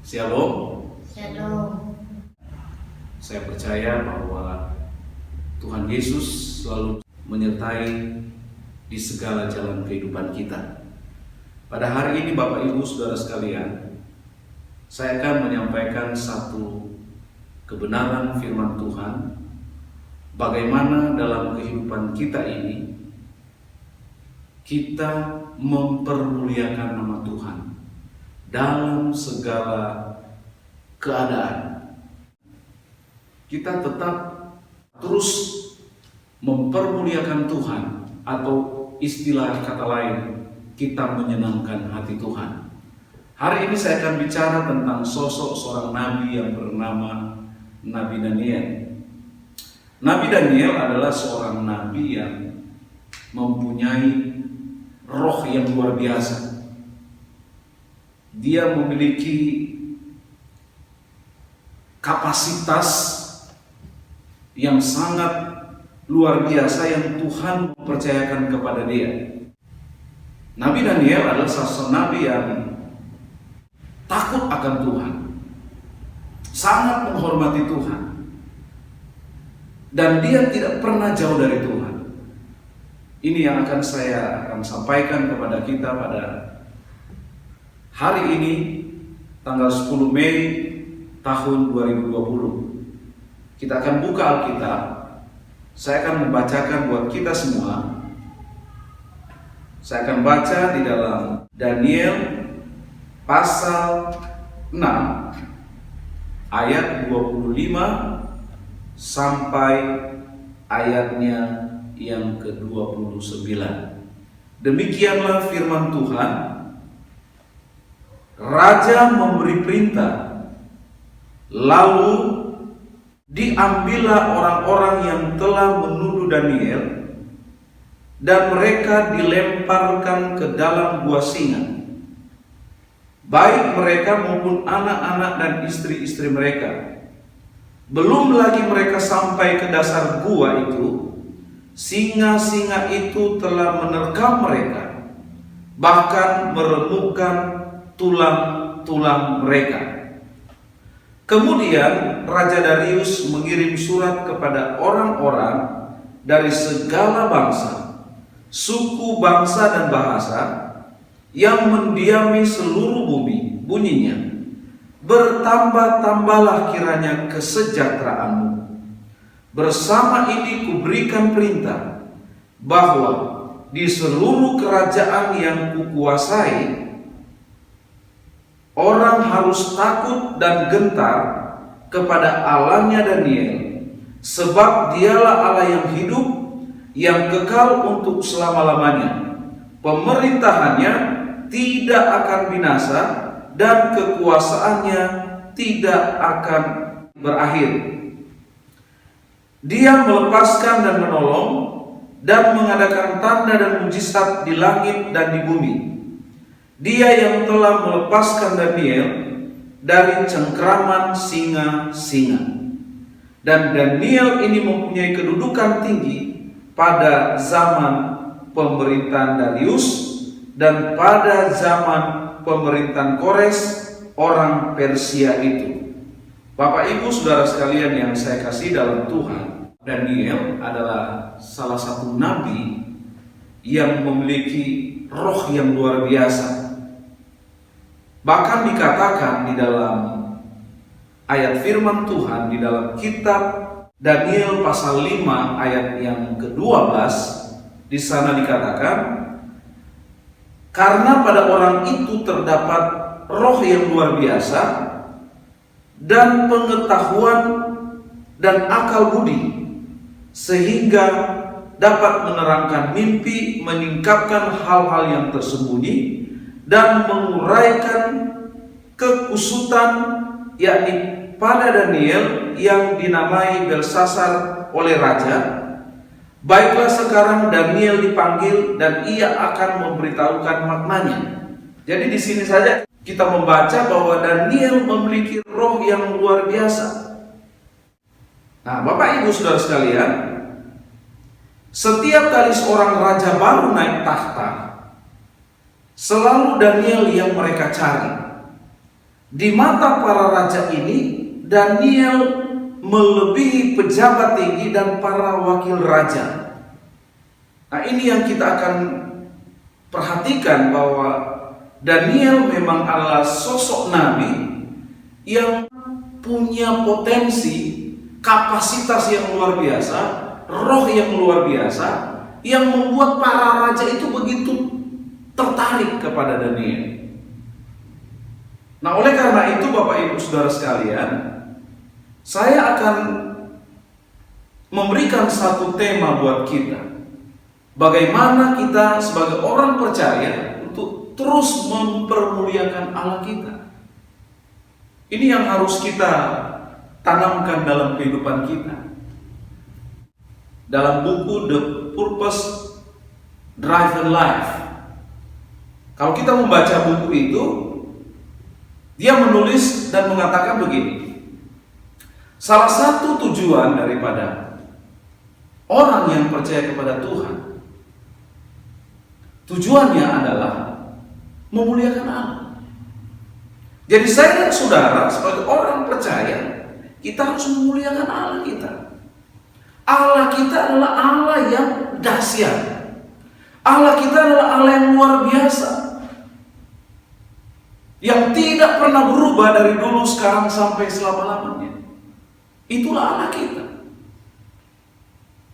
Shalom. Shalom. Saya percaya bahwa Tuhan Yesus selalu menyertai di segala jalan kehidupan kita. Pada hari ini Bapak Ibu Saudara sekalian, saya akan menyampaikan satu kebenaran firman Tuhan, bagaimana dalam kehidupan kita ini kita mempermuliakan nama Tuhan dalam segala keadaan. Kita tetap terus mempermuliakan Tuhan, atau istilah kata lain, kita menyenangkan hati Tuhan. Hari ini saya akan bicara tentang sosok seorang nabi yang bernama Nabi Daniel. Nabi Daniel adalah seorang nabi yang mempunyai roh yang luar biasa. Dia memiliki kapasitas yang sangat luar biasa yang Tuhan percayakan kepada dia. Nabi Daniel adalah seorang nabi yang takut akan Tuhan, sangat menghormati Tuhan, dan dia tidak pernah jauh dari Tuhan. Ini yang akan saya sampaikan kepada kita pada hari ini, tanggal 10 Mei tahun 2020. Kita akan buka Alkitab. Saya akan membacakan buat kita semua. Saya akan baca di dalam Daniel pasal 6 ayat 25 sampai ayatnya yang ke-29. Demikianlah firman Tuhan. Raja memberi perintah, lalu diambillah orang-orang yang telah menuduh Daniel, dan mereka dilemparkan ke dalam gua singa, baik mereka maupun anak-anak dan istri-istri mereka. Belum lagi mereka sampai ke dasar gua itu, singa-singa itu telah menerkam mereka, bahkan meremukkan tulang-tulang mereka. Kemudian Raja Darius mengirim surat kepada orang-orang dari segala bangsa, suku, bangsa, dan bahasa yang mendiami seluruh bumi. Bunyinya, bertambah-tambahlah kiranya kesejahteraanmu. Bersama ini kuberikan perintah bahwa di seluruh kerajaan yang kukuasai, orang harus takut dan gentar kepada Allahnya Daniel, sebab dialah Allah yang hidup, yang kekal untuk selama-lamanya. Pemerintahannya tidak akan binasa, dan kekuasaannya tidak akan berakhir. Dia melepaskan dan menolong, dan mengadakan tanda dan mujizat di langit dan di bumi. Dia yang telah melepaskan Daniel dari cengkraman singa-singa. Dan Daniel ini mempunyai kedudukan tinggi pada zaman pemerintahan Darius dan pada zaman pemerintahan Kores, orang Persia itu. Bapak Ibu Saudara sekalian yang saya kasih dalam Tuhan, Daniel adalah salah satu nabi yang memiliki roh yang luar biasa. Bahkan dikatakan di dalam ayat firman Tuhan di dalam kitab Daniel pasal 5 ayat yang ke-12, di sana dikatakan, karena pada orang itu terdapat roh yang luar biasa dan pengetahuan dan akal budi, sehingga dapat menerangkan mimpi, menyingkapkan hal-hal yang tersembunyi, dan menguraikan kekusutan, yakni pada Daniel yang dinamai Belsasar oleh raja. Baiklah sekarang Daniel dipanggil dan ia akan memberitahukan maknanya. Jadi di sini saja kita membaca bahwa Daniel memiliki roh yang luar biasa. Nah, Bapak Ibu Saudara sekalian, setiap kali seorang raja baru naik tahta, selalu Daniel yang mereka cari. Di mata para raja ini, Daniel melebihi pejabat tinggi dan para wakil raja. Nah, ini yang kita akan perhatikan, bahwa Daniel memang adalah sosok nabi yang punya potensi, kapasitas yang luar biasa, roh yang luar biasa, yang membuat para raja itu begitu tertarik kepada Daniel. Nah, oleh karena itu Bapak Ibu Saudara sekalian, saya akan memberikan satu tema buat kita. Bagaimana kita sebagai orang percaya untuk terus mempermuliakan Allah kita. Ini yang harus kita tanamkan dalam kehidupan kita. Dalam buku The Purpose Driven Life, kalau kita membaca buku itu, dia menulis dan mengatakan begini: salah satu tujuan daripada orang yang percaya kepada Tuhan, tujuannya adalah memuliakan Allah. Jadi saya dan saudara sebagai orang percaya, kita harus memuliakan Allah kita. Allah kita adalah Allah yang dahsyat. Allah kita adalah Allah yang luar biasa, yang tidak pernah berubah dari dulu, sekarang, sampai selama-lamanya. Itulah Allah kita.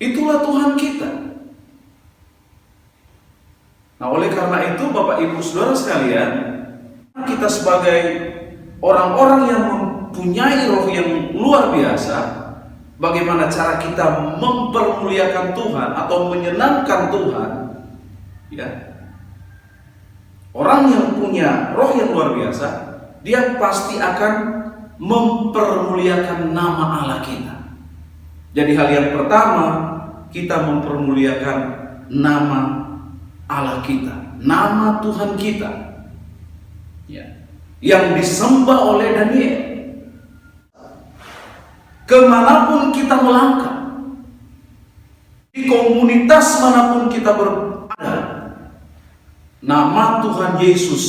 Itulah Tuhan kita. Nah, oleh karena itu Bapak Ibu Saudara sekalian, kita sebagai orang-orang yang mempunyai roh yang luar biasa, bagaimana cara kita mempermuliakan Tuhan atau menyenangkan Tuhan, ya. Orang yang punya roh yang luar biasa, dia pasti akan mempermuliakan nama Allah kita. Jadi hal yang pertama, kita mempermuliakan nama Allah kita, nama Tuhan kita, ya, yang disembah oleh Daniel. Kemanapun kita melangkah, di komunitas manapun kita berada, nama Tuhan Yesus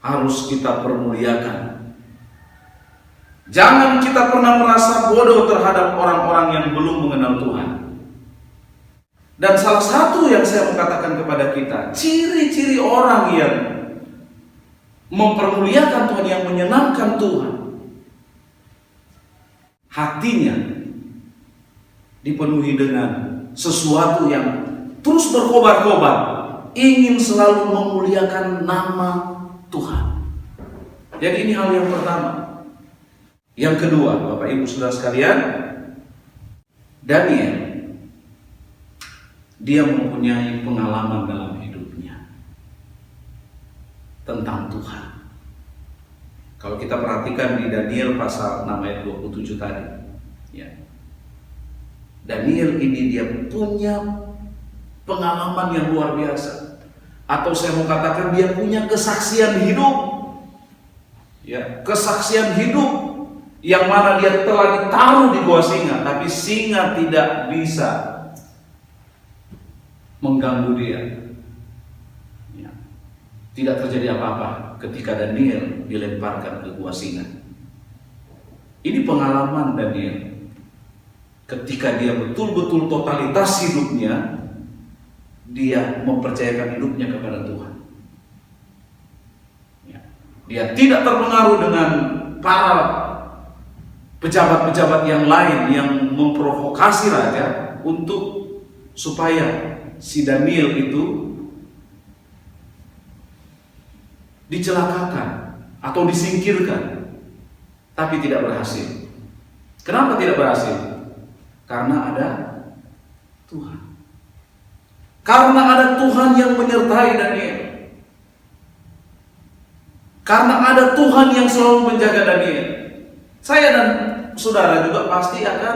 harus kita permuliakan. Jangan kita pernah merasa bodoh terhadap orang-orang yang belum mengenal Tuhan. Dan salah satu yang saya mau katakan kepada kita, ciri-ciri orang yang mempermuliakan Tuhan, yang menyenangkan Tuhan, hatinya dipenuhi dengan sesuatu yang terus berkobar-kobar, ingin selalu memuliakan nama Tuhan. Jadi ini hal yang pertama. Yang kedua, Bapak Ibu Saudara sekalian, Daniel, dia mempunyai pengalaman dalam hidupnya tentang Tuhan. Kalau kita perhatikan di Daniel pasal 6 ayat 27 tadi, ya, Daniel ini dia punya pengalaman yang luar biasa, atau saya mau katakan dia punya kesaksian hidup, ya, kesaksian hidup yang mana dia telah ditaruh di gua singa, tapi singa tidak bisa mengganggu dia, ya. Tidak terjadi apa-apa ketika Daniel dilemparkan ke gua singa. Ini pengalaman Daniel ketika dia betul-betul totalitas hidupnya, dia mempercayakan hidupnya kepada Tuhan. Ya. Dia tidak terpengaruh dengan para pejabat-pejabat yang lain yang memprovokasi raja untuk supaya si Daniel itu dicelakakan atau disingkirkan, tapi tidak berhasil. Kenapa tidak berhasil? Karena ada Tuhan. Karena ada Tuhan yang menyertai Daniel. Karena ada Tuhan yang selalu menjaga Daniel. Saya dan saudara juga pasti akan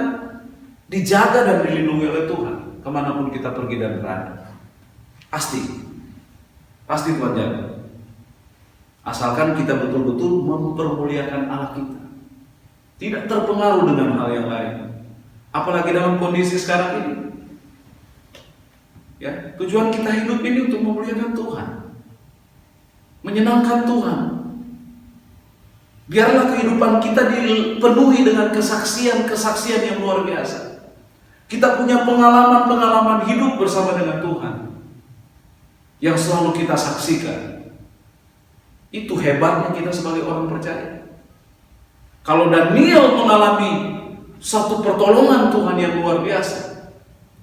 dijaga dan dilindungi oleh Tuhan kemanapun kita pergi dan berada. Pasti Tuhan jaga. Asalkan kita betul-betul mempermuliakan Allah kita, tidak terpengaruh dengan hal yang lain. Apalagi dalam kondisi sekarang ini, ya, tujuan kita hidup ini untuk memuliakan Tuhan, menyenangkan Tuhan. Biarlah kehidupan kita dipenuhi dengan kesaksian-kesaksian yang luar biasa. Kita punya pengalaman-pengalaman hidup bersama dengan Tuhan yang selalu kita saksikan. Itu hebatnya kita sebagai orang percaya. Kalau Daniel mengalami satu pertolongan Tuhan yang luar biasa,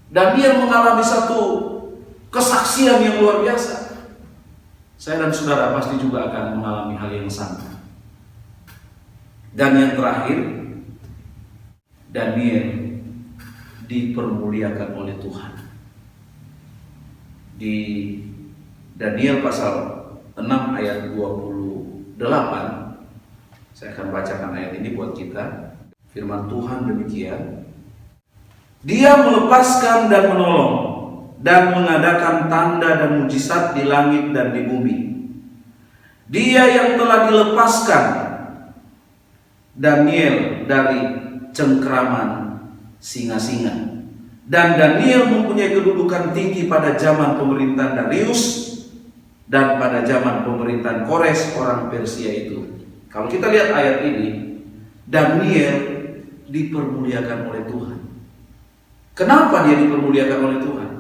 Daniel mengalami satu kesaksian yang luar biasa, saya dan saudara pasti juga akan mengalami hal yang sama. Dan yang terakhir, Daniel dipermuliakan oleh Tuhan. Di Daniel pasal 6 ayat 28, saya akan bacakan ayat ini buat kita. Firman Tuhan demikian, Dia melepaskan dan menolong dan mengadakan tanda dan mujizat di langit dan di bumi. Dia yang telah dilepaskan Daniel dari cengkraman singa-singa. Dan Daniel mempunyai kedudukan tinggi pada zaman pemerintahan Darius dan pada zaman pemerintahan Kores orang Persia itu. Kalau kita lihat ayat ini, Daniel dipermuliakan oleh Tuhan. Kenapa dia dipermuliakan oleh Tuhan?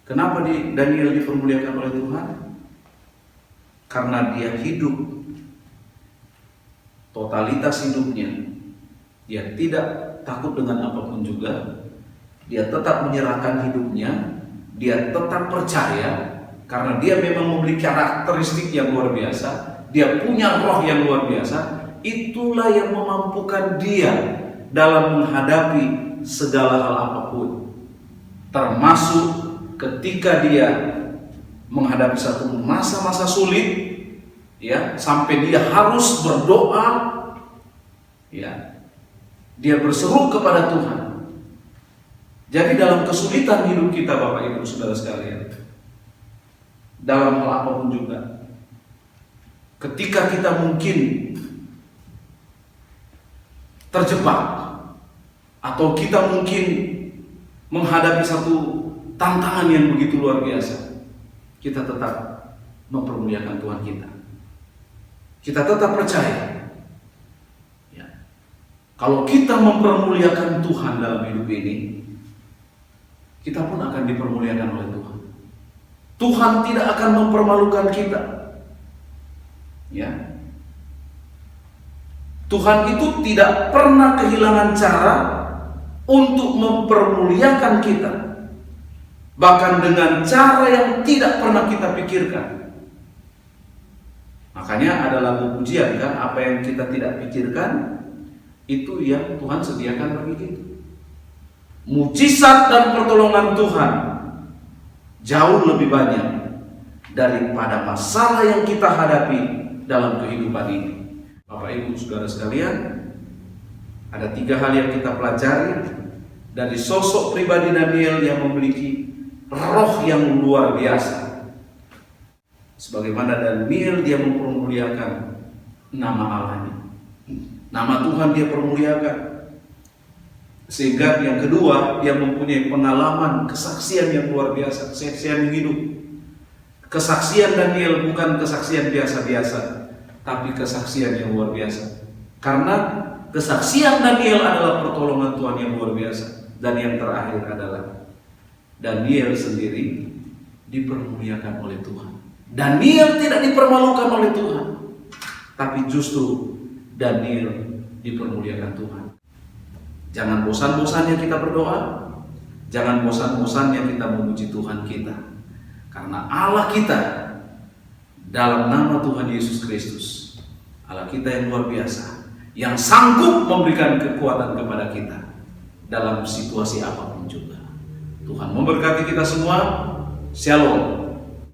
Kenapa Daniel dipermuliakan oleh Tuhan? Karena dia hidup, totalitas hidupnya, dia tidak takut dengan apapun juga. Dia tetap menyerahkan hidupnya, dia tetap percaya. Karena dia memang memiliki karakteristik yang luar biasa, dia punya roh yang luar biasa. Itulah yang memampukan dia dalam menghadapi segala hal apapun, termasuk ketika dia menghadapi satu masa-masa sulit, ya, sampai dia harus berdoa, ya, dia berseru kepada Tuhan. Jadi dalam kesulitan hidup kita, Bapak Ibu Saudara sekalian, dalam hal apapun juga, ketika kita mungkin terjebak atau kita mungkin menghadapi satu tantangan yang begitu luar biasa, kita tetap mempermuliakan Tuhan kita. Kita tetap percaya, ya, kalau kita mempermuliakan Tuhan dalam hidup ini, kita pun akan dipermuliakan oleh Tuhan. Tuhan tidak akan mempermalukan kita, ya. Tuhan itu tidak pernah kehilangan cara untuk mempermuliakan kita, bahkan dengan cara yang tidak pernah kita pikirkan. Makanya ada lagu pujian kan, apa yang kita tidak pikirkan itu yang Tuhan sediakan bagi kita. Mujizat dan pertolongan Tuhan jauh lebih banyak daripada masalah yang kita hadapi dalam kehidupan ini. Bapak Ibu Saudara sekalian, ada 3 hal yang kita pelajari dari sosok pribadi Daniel yang memiliki roh yang luar biasa. Sebagaimana Daniel, dia mempermuliakan nama Allahnya, nama Tuhan dia permuliakan. Sehingga yang kedua, dia mempunyai pengalaman kesaksian yang luar biasa, kesaksian hidup. Kesaksian Daniel bukan kesaksian biasa-biasa, tapi kesaksian yang luar biasa. Karena kesaksian Daniel adalah pertolongan Tuhan yang luar biasa. Dan yang terakhir adalah Daniel sendiri dipermuliakan oleh Tuhan. Daniel tidak dipermalukan oleh Tuhan, tapi justru Daniel dipermuliakan Tuhan. Jangan bosan-bosannya kita berdoa, jangan bosan-bosannya kita memuji Tuhan kita. Karena Allah kita dalam nama Tuhan Yesus Kristus, Allah kita yang luar biasa, yang sanggup memberikan kekuatan kepada kita dalam situasi apapun juga. Tuhan memberkati kita semua. Shalom.